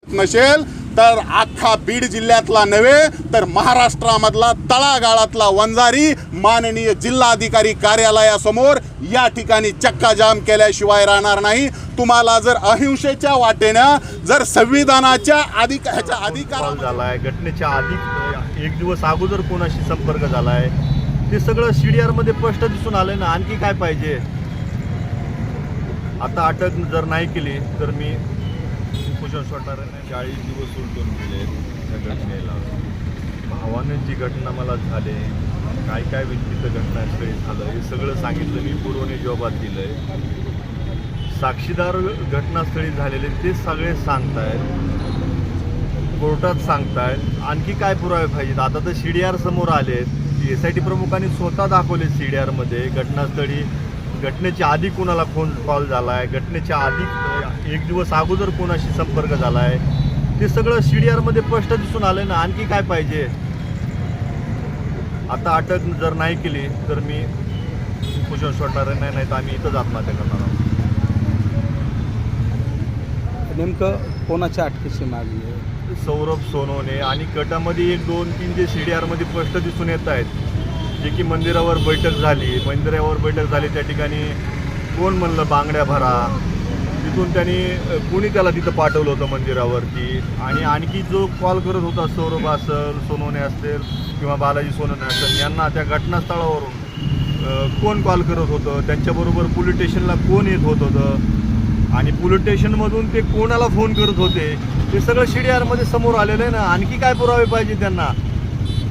नसेल तर अख्खा बीड जिल्ह्यातला नव्हे तर महाराष्ट्रामधला तळागाळातला वंजारी माननीय जिल्हाधिकारी कार्यालयासमोर या ठिकाणी चक्काजाम केल्याशिवाय राहणार नाही। तुम्हाला जर अहिंसेच्या वाटेनं जर संविधानाच्या अधिकार झालाय, घटनेच्या आधी एक दिवस अगोदर कोणाशी संपर्क झालाय, ते सगळं CDR मध्ये स्पष्ट दिसून आलं ना। आणखी काय पाहिजे? आता अटक जर नाही केली तर मी उपोषण सोडणार नाही। 40 दिवस उलटून गेले त्या घटनेला। भावाने जी घटना मला झाली, काय काय व्यक्तीचं घटनास्थळी झालं हे सगळं सांगितलं मी, पूर्वने जबाब दिलंय। साक्षीदार घटनास्थळी झालेले ते सगळे सांगतायत, कोर्टात सांगतायत। आणखी काय पुरावे पाहिजेत? आता तर CDR समोर आलेत, SIT प्रमुखांनी स्वतः दाखवले CDR मध्ये घटनास्थळी घटनेच्या आधी कोणाला फोन कॉल झालाय, घटनेच्या आधी एक दिवस अगोदर कोणाशी संपर्क झालाय, ते सगळं CDR मध्ये स्पष्ट दिसून आलं ना। आणखी काय पाहिजे? आता अटक जर नाही केली तर मी उपोषण सोडणार नाही, नाही तर आम्ही इथंच आत्महत्या करणार आहोत। नेमकं कोणाच्या अटकेची मागणी आहे? सौरभ सोनवणे आणि गटामध्ये 1, 2, 3 जे CDR मध्ये स्पष्ट दिसून येत आहेत, जे की मंदिरावर बैठक झाली त्या ठिकाणी कोण म्हणलं बांगड्या भरा, तिथून त्यांनी कोणी त्याला तिथं पाठवलं होतं मंदिरावरती। आणि आणखी जो कॉल करत होता सौरभ असेल, सोनवणे असतील किंवा बालाजी सोनवणे असेल, यांना त्या घटनास्थळावरून कोण कॉल करत होतं, त्यांच्याबरोबर पोलीस स्टेशनला कोण येत होतं आणि पोलीस स्टेशनमधून ते कोणाला फोन करत होते, ते सगळं CDR मध्ये समोर आलेलं आहे ना। आणखी काय पुरावे पाहिजे त्यांना?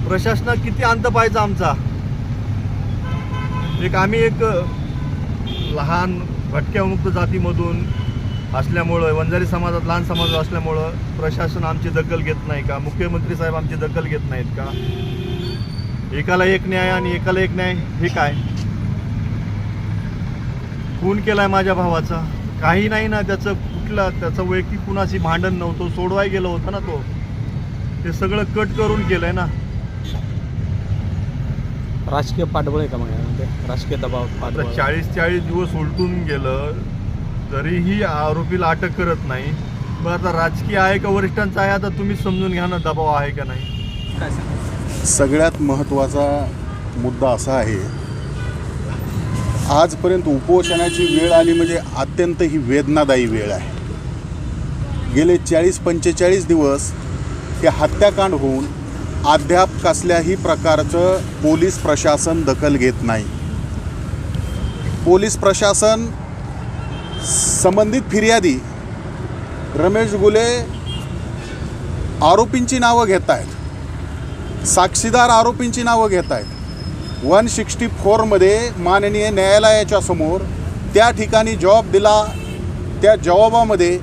प्रशासनात किती अंत पाहायचा आमचा? आम्ही एक लहान भटक्यामुक्त जातीमधून असल्यामुळं, वंजारी समाजात लहान समाज असल्यामुळं प्रशासन आमची दखल घेत नाही का? मुख्यमंत्री साहेब आमची दखल घेत नाहीत का? एकाला एक न्याय आणि एकाला एक न्याय हे काय? खून केलाय माझ्या भावाचा, काही नाही ना त्याचं, त्याचं वैयक्तिक कुणाची भांडण नव्हतं, सोडवाय गेलं होतं ना तो, ते सगळं कट करून केलंय ना। राजकीय पाठबळ आहे का? मग राजकीय दबाव 40 दिवस उलटून गेलं तरीही आरोपीला अटक करत नाही। मग आता राजकीय आहे का वरिष्ठांचा आहे? आता तुम्हीच समजून घ्या ना, दबाव आहे का नाही। सगळ्यात महत्त्वाचा मुद्दा असा आहे, आजपर्यंत उपोषणाची वेळ आली म्हणजे अत्यंत ही वेदनादायी वेळ आहे। गेले 40-45 दिवस हे हत्याकांड होऊन अद्याप कसल्याही प्रकारचं पोलीस प्रशासन दखल घेत नाही। पोलीस प्रशासन संबंधित फिर्यादी रमेश गुले आरोपींची नावं घेत आहेत, साक्षीदार आरोपींची नावं घेत आहेत। 164 माननीय न्यायालयाच्या समोर त्या ठिकाणी जबाब दिला, त्या जबाबामध्ये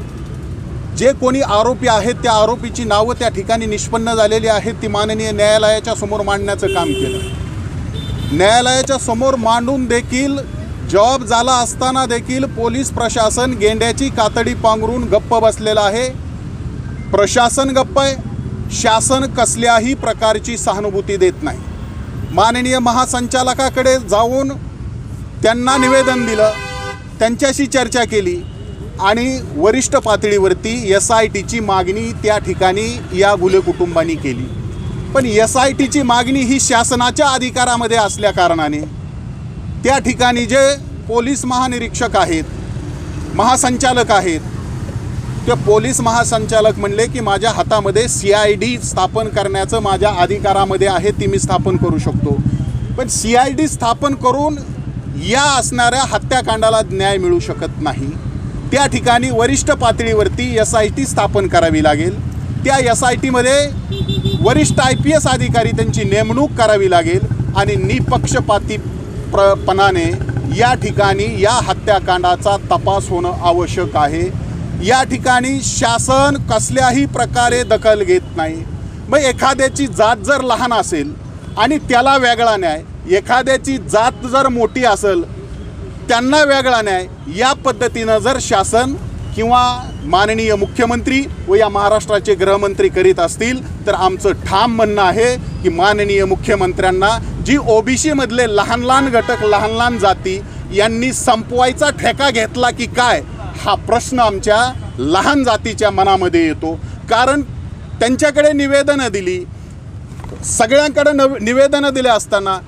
जे कोणी आरोपी आहेत त्या आरोपीची नावं त्या ठिकाणी निष्पन्न झालेली आहेत, ती माननीय न्यायालयाच्या समोर मांडण्याचं काम केलं। न्यायालयाच्या समोर मांडून देखील जबाब झाला असताना देखील पोलीस प्रशासन गेंड्याची कातडी पांघरून गप्प बसलेलं आहे। प्रशासन गप्प आहे, शासन कसल्याही प्रकारची सहानुभूती देत नाही। माननीय महासंचालकाकडे जाऊन त्यांना निवेदन दिलं, त्यांच्याशी चर्चा केली आणि वरिष्ठ पातळीवरती SITची मागणी त्या ठिकाणी या गुले कुटुंबांनी केली। पण SITची मागणी ही शासनाच्या अधिकारामध्ये असल्या कारणाने त्या ठिकाणी जे पोलीस महानिरीक्षक आहेत, महासंचालक आहेत, ते पोलीस महासंचालक म्हणले की माझ्या हातामध्ये CID स्थापन करण्याचं माझ्या अधिकारामध्ये आहे, ती मी स्थापन करू शकतो। पण CID स्थापन करून या असणाऱ्या हत्याकांडाला न्याय मिळू शकत नाही। त्या ठिकाणी वरिष्ठ पातळीवरती SIT स्थापन करावी लागेल, त्या SITमध्ये वरिष्ठ IPS अधिकारी त्यांची नेमणूक करावी लागेल आणि निपक्षपातीपणाने या ठिकाणी या हत्याकांडाचा तपास होणं आवश्यक आहे। या ठिकाणी शासन कसल्याही प्रकारे दखल घेत नाही। मग एखाद्याची जात जर लहान असेल आणि त्याला वेगळा न्याय, एखाद्याची जात जर मोठी असेल त्यांना वेगळा न्याय, या पद्धतीनं जर शासन किंवा माननीय मुख्यमंत्री व या महाराष्ट्राचे गृहमंत्री करीत असतील तर आमचं ठाम म्हणणं आहे की माननीय मुख्यमंत्र्यांना जी OBC मधले लहान लहान घटक, लहान लहान जाती यांनी संपवायचा ठेका घेतला की काय, हा प्रश्न आमच्या लहान जातीच्या मनामध्ये येतो। कारण त्यांच्याकडे निवेदनं दिली, सगळ्यांकडे निवेदनं दिले असताना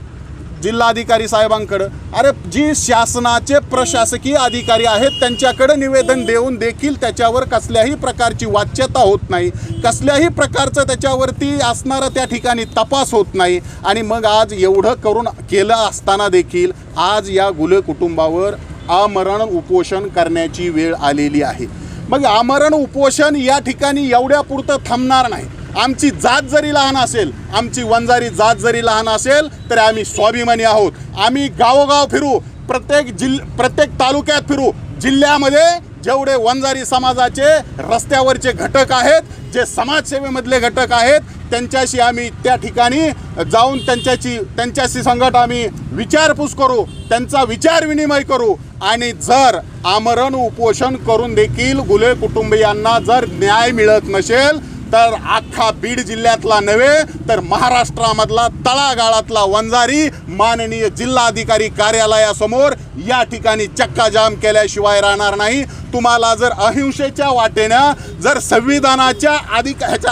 जिल्हाधिकारी साहेबांकडं, अरे जी शासनाचे प्रशासकीय अधिकारी आहेत त्यांच्याकडे निवेदन देऊन देखील त्याच्यावर कसल्याही प्रकारची वाच्यता होत नाही, कसल्याही प्रकारचं त्याच्यावरती असणारं त्या ठिकाणी तपास होत नाही. आणि मग आज एवढं करून केलं असताना देखील आज या गुले कुटुंबावर आमरण उपोषण करण्याची वेळ आलेली आहे. मग आमरण उपोषण या ठिकाणी एवढ्यापुरतं थांबणार नाही. आमची जात जरी लहान असेल, आमची वंजारी जात जरी लहान असेल तरी आम्ही स्वाभिमानी आहोत. आम्ही गावोगाव फिरू, प्रत्येक तालुक्यात फिरू, जिल्ह्यामध्ये जेवढे वंजारी समाजाचे रस्त्यावरचे घटक आहेत, जे समाजसेवेमधले घटक आहेत, त्यांच्याशी आम्ही त्या ठिकाणी जाऊन त्यांच्याशी संगत आम्ही विचारपूस करू, त्यांचा विचार विनिमय करू. आणि जर आमरण उपोषण करून देखील गुले कुटुंबियांना जर न्याय मिळत नसेल तर अख्खा बीड जिल्ह्यातला नव्हे तर महाराष्ट्रामधला तळागाळातला वंजारी माननीय जिल्हाधिकारी कार्यालयासमोर या ठिकाणी चक्काजाम केल्याशिवाय राहणार नाही. तुम्हाला जर अहिंसेच्या वाटेनं, जर संविधानाच्या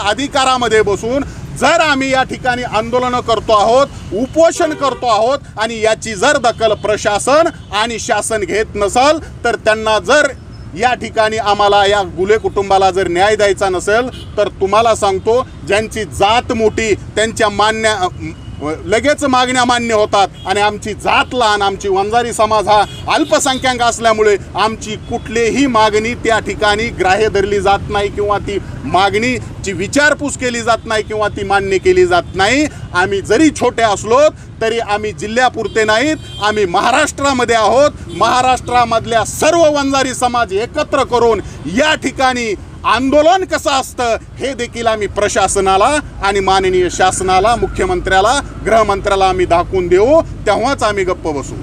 अधिकारामध्ये बसून जर आम्ही या ठिकाणी आंदोलनं करतो आहोत, उपोषण करतो आहोत आणि याची जर दखल प्रशासन आणि शासन घेत नसेल तर त्यांना जर या ठिकाणी आम्हाला या गुले कुटुंबाला जर न्याय द्यायचा नसेल तर तुम्हाला सांगतो, ज्यांची जात मोठी त्यांच्या लगेच मागण्या मान्य होतात. आणि आमची जात लहान, आमची वंजारी समाज हा अल्पसंख्याक असल्यामुळे आमची कुठलीही मागणी त्या ठिकाणी ग्राह्य धरली जात नाही किंवा ती मागणीची विचारपूस केली जात नाही किंवा ती मान्य केली जात नाही. आम्ही जरी छोटे असलो तरी आम्ही जिल्ह्यापुरते नाहीत, आम्ही महाराष्ट्रामध्ये आहोत. महाराष्ट्रामधल्या सर्व वंजारी समाज एकत्र करून या ठिकाणी आंदोलन कसं असतं हे देखील आम्ही प्रशासनाला आणि माननीय शासनाला, मुख्यमंत्र्याला, गृहमंत्र्याला आम्ही दाखवून देऊ. तेव्हाच आम्ही गप्प बसू.